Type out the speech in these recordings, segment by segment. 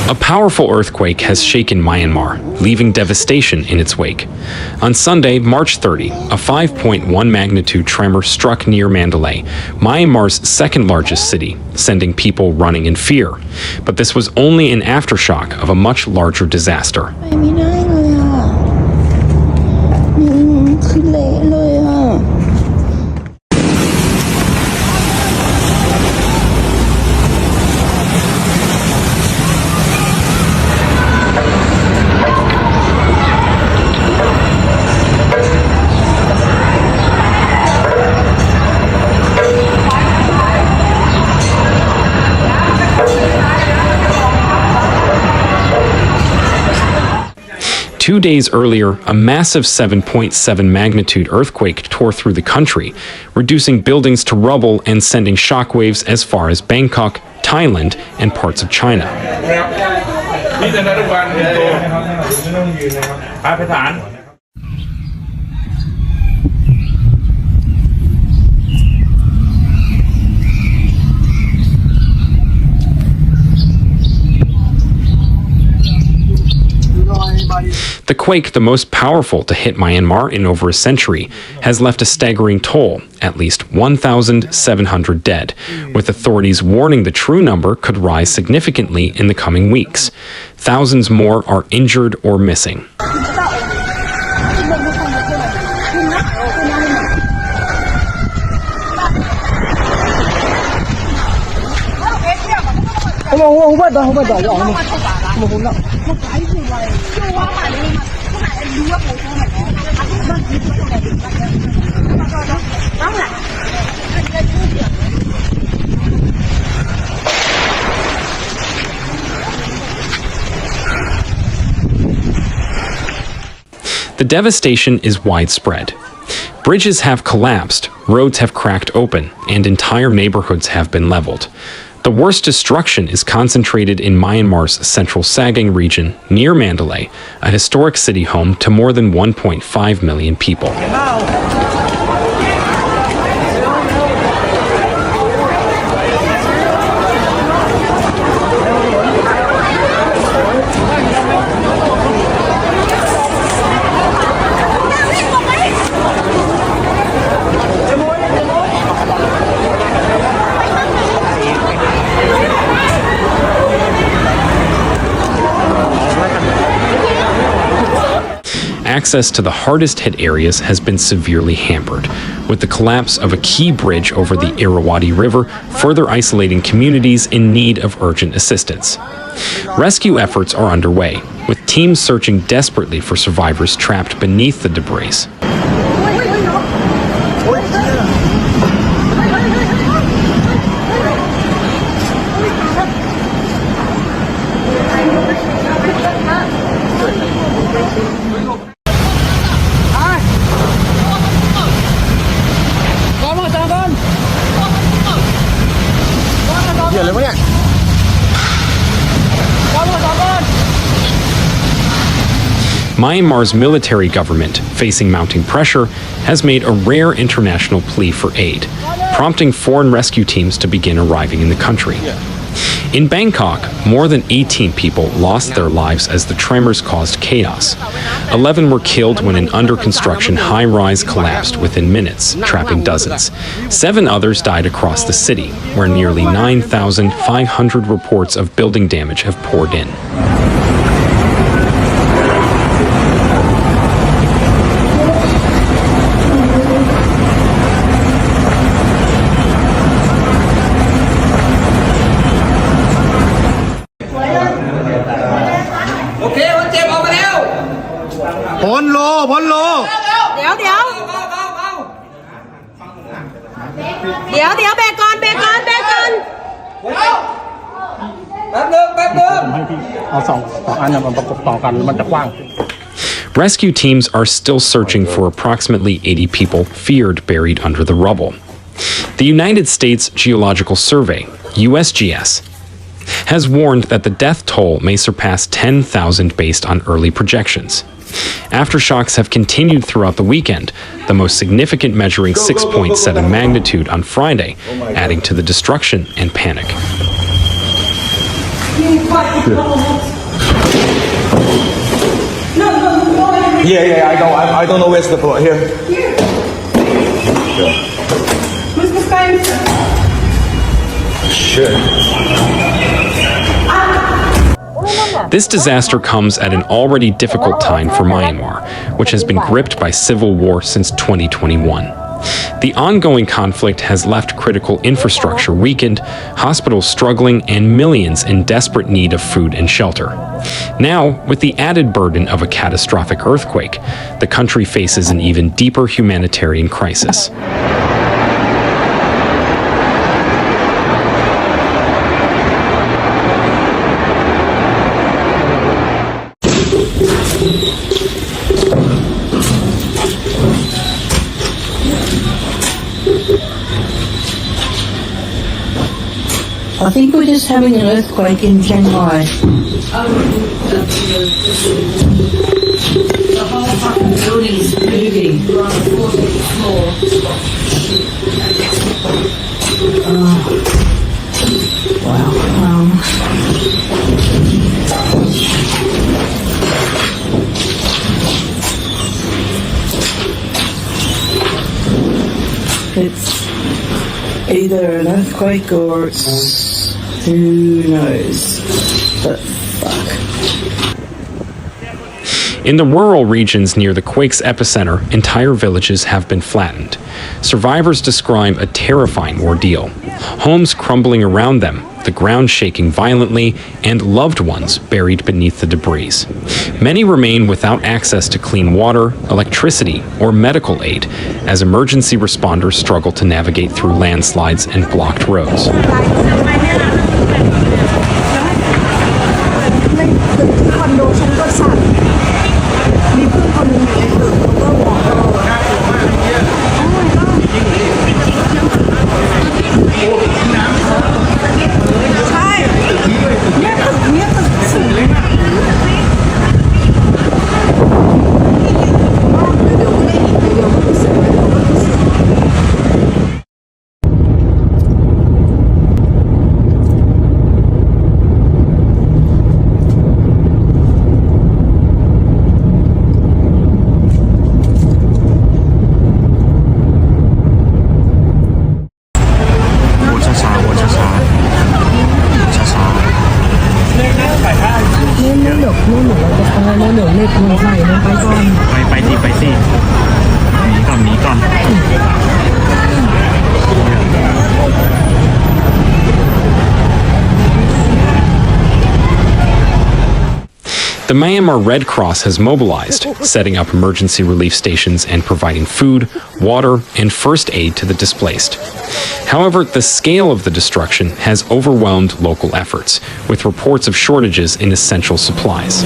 A powerful earthquake has shaken Myanmar, leaving devastation in its wake. On Sunday, March 30, a 5.1 magnitude tremor struck near Mandalay, Myanmar's second-largest city, sending people running in fear. But this was only an aftershock of a much larger disaster. Two days earlier, a massive 7.7 magnitude earthquake tore through the country, reducing buildings to rubble and sending shockwaves as far as Bangkok, Thailand, and parts of China. The quake, the most powerful to hit Myanmar in over a century, has left a staggering toll, at least 1,700 dead, with authorities warning the true number could rise significantly in the coming weeks. Thousands more are injured or missing. The devastation is widespread. Bridges have collapsed, roads have cracked open, and entire neighborhoods have been leveled. The worst destruction is concentrated in Myanmar's central Sagaing region, near Mandalay, a historic city home to more than 1.5 million people. Access to the hardest-hit areas has been severely hampered, with the collapse of a key bridge over the Irrawaddy River further isolating communities in need of urgent assistance. Rescue efforts are underway, with teams searching desperately for survivors trapped beneath the debris. Myanmar's military government, facing mounting pressure, has made a rare international plea for aid, prompting foreign rescue teams to begin arriving in the country. In Bangkok, more than 18 people lost their lives as the tremors caused chaos. 11 were killed when an under-construction high-rise collapsed within minutes, trapping dozens. 7 others died across the city, where nearly 9,500 reports of building damage have poured in. Rescue teams are still searching for approximately 80 people feared buried under the rubble. The United States Geological Survey, USGS, has warned that the death toll may surpass 10,000 based on early projections. Aftershocks have continued throughout the weekend, the most significant measuring 6.7 magnitude on Friday, adding to the destruction and panic. Yeah, I don't know where's the floor. Here. Mr. Spencer. Shit. This disaster comes at an already difficult time for Myanmar, which has been gripped by civil war since 2021. The ongoing conflict has left critical infrastructure weakened, hospitals struggling, and millions in desperate need of food and shelter. Now, with the added burden of a catastrophic earthquake, the country faces an even deeper humanitarian crisis. I think we're just having an earthquake in Chiang Mai. The whole fucking building is moving. We're on the 14th floor. Wow. It's either an earthquake or it's who knows, but fuck. In the rural regions near the quake's epicenter, entire villages have been flattened. Survivors describe a terrifying ordeal. Homes crumbling around them, the ground shaking violently, and loved ones buried beneath the debris. Many remain without access to clean water, electricity, or medical aid as emergency responders struggle to navigate through landslides and blocked roads. The Myanmar Red Cross has mobilized, setting up emergency relief stations and providing food, water, and first aid to the displaced. However, the scale of the destruction has overwhelmed local efforts, with reports of shortages in essential supplies.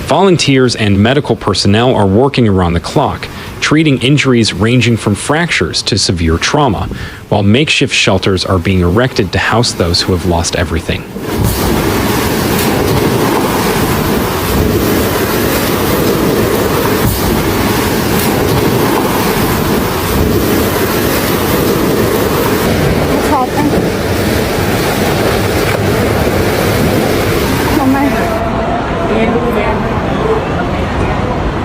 Volunteers and medical personnel are working around the clock, treating injuries ranging from fractures to severe trauma, while makeshift shelters are being erected to house those who have lost everything.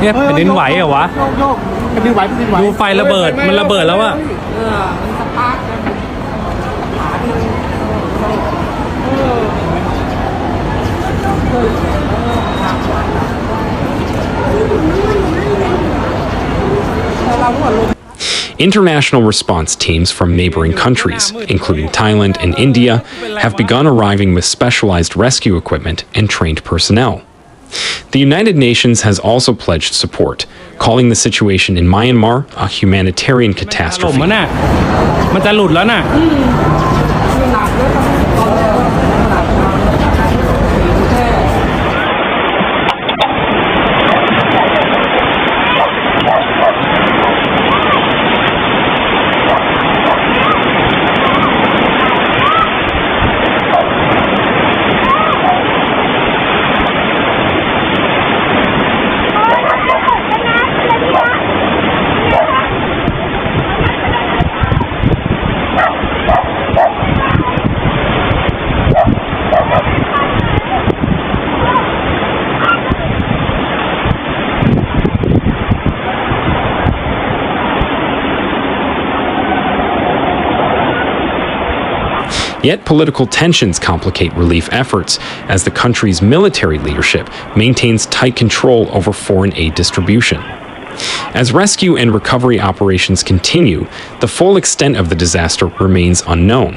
เนี่ยแผ่นดินไหวเหรอวะแผ่นดินไหวดูไฟระเบิดมันระเบิดแล้วอะInternational response teams from neighboring countries, including Thailand and India, have begun arriving with specialized rescue equipment and trained personnel. The United Nations has also pledged support, calling the situation in Myanmar a humanitarian หล่ม catastrophe. มันน่ะมันจะหลุดแล้วน่ะ Yet political tensions complicate relief efforts as the country's military leadership maintains tight control over foreign aid distribution. As rescue and recovery operations continue, the full extent of the disaster remains unknown.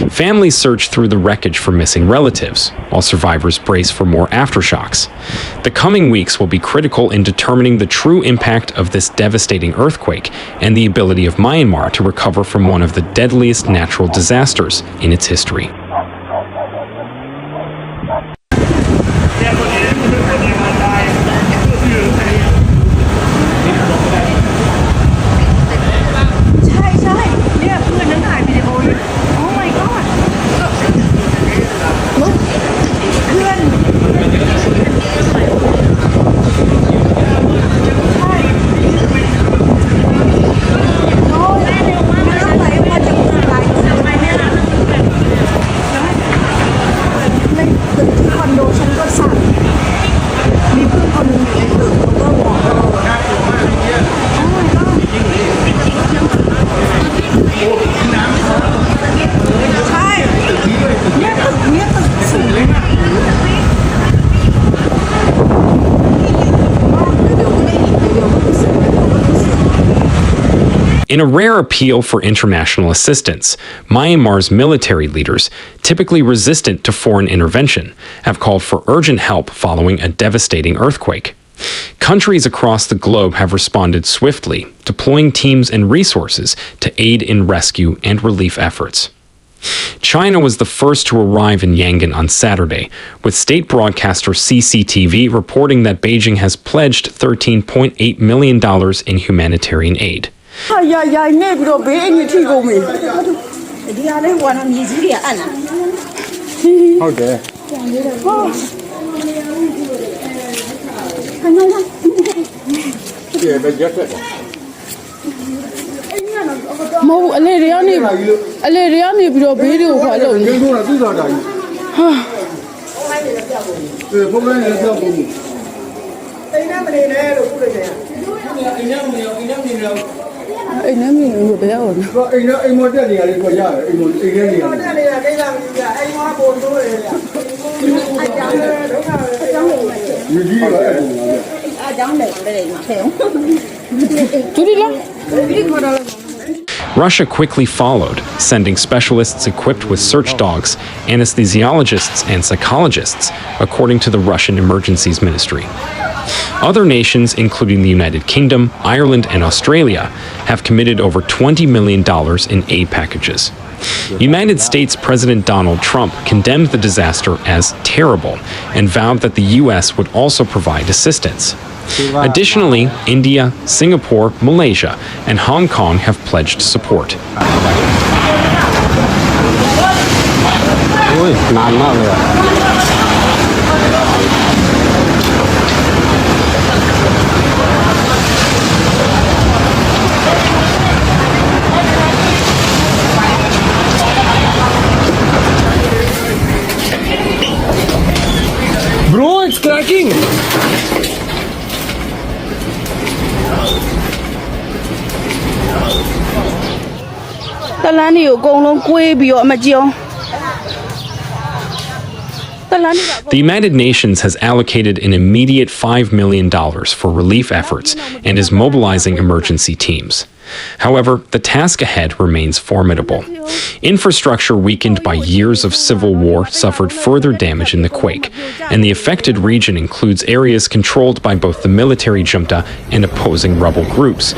Families search through the wreckage for missing relatives, while survivors brace for more aftershocks. The coming weeks will be critical in determining the true impact of this devastating earthquake and the ability of Myanmar to recover from one of the deadliest natural disasters in its history. ใช่ใช่เนี่ยเพื่อนนั้นถ่ายวิดีโออยู่ Oh my god เพื่อนใช่โอ้ยน้ำไหลมาจากเมืองไทยทำไมเนี่ยในตึกที่คอนโดฉันก็สั่นมีเพื่อนคนหนึงอยู่ในตึกเขาก็บอกน่ากลัวมากโอ้ my god ใช่เนี่ยตึกสูงเลยนะเดี๋ยวก็ไม่เห็นเดี๋ยวก็รู้สึก In a rare appeal for international assistance, Myanmar's military leaders, typically resistant to foreign intervention, have called for urgent help following a devastating earthquake. Countries across the globe have responded swiftly, deploying teams and resources to aid in rescue and relief efforts. China was the first to arrive in Yangon on Saturday, with state broadcaster CCTV reporting that Beijing has pledged $13.8 million in humanitarian aid. ใหญ่ๆแม่พี่โรเบ้เอ็งอยู่ที่โกมี ဒီကလေးကတော့မြည်ကြီးတွေအပ်လာ ဟုတ်တယ် ပြေပဲရက်ဆက် မဟုတ်အလေတွေကနေပြီးတော့ဘေးတွေကိုခွာလို့ ရင်းထိုးတာသူ့သာတာကြီးဟာဖုန်းလိုင်းလည်းပြောက်ဘူးအိမ်နဲ့မနေနဲ့လို့พูดလိုက်တယ်အိမ်နဲ့မနေရောအိမ်နဲ့မနေရော အိမ်နဲ့မြင်လို့ဘယ်ရောက်လဲ တော့အိမ်မတက်နေရတယ်ကိုရတယ်အိမ်မအိမ်ထဲနေရတယ်တက်နေတာကိစ္စမရှိဘူးအိမ်မပေါ်တိုးတယ်ဗျအကြောင်းလည်းဒုက္ခပဲအကြောင်းလည်းယူကြီးရောအဲ့ဒါ အကြောင်းလည်းလည်းမဖဲအောင် သူဒီလား Russia quickly followed, sending specialists equipped with search dogs, anesthesiologists, and psychologists, according to the Russian Emergencies Ministry. Other nations, including the United Kingdom, Ireland, and Australia, have committed over $20 million in aid packages. United States President Donald Trump condemned the disaster as terrible and vowed that the U.S. would also provide assistance. Additionally, India, Singapore, Malaysia, and Hong Kong have pledged support. นานมากเลย Bro it's cracking တလန်းတွေကိုအကုန်လုံးကွေးပြီးတော့အမကြောင် The United Nations has allocated an immediate $5 million for relief efforts and is mobilizing emergency teams. However, the task ahead remains formidable. Infrastructure weakened by years of civil war suffered further damage in the quake, and the affected region includes areas controlled by both the military junta and opposing rebel groups.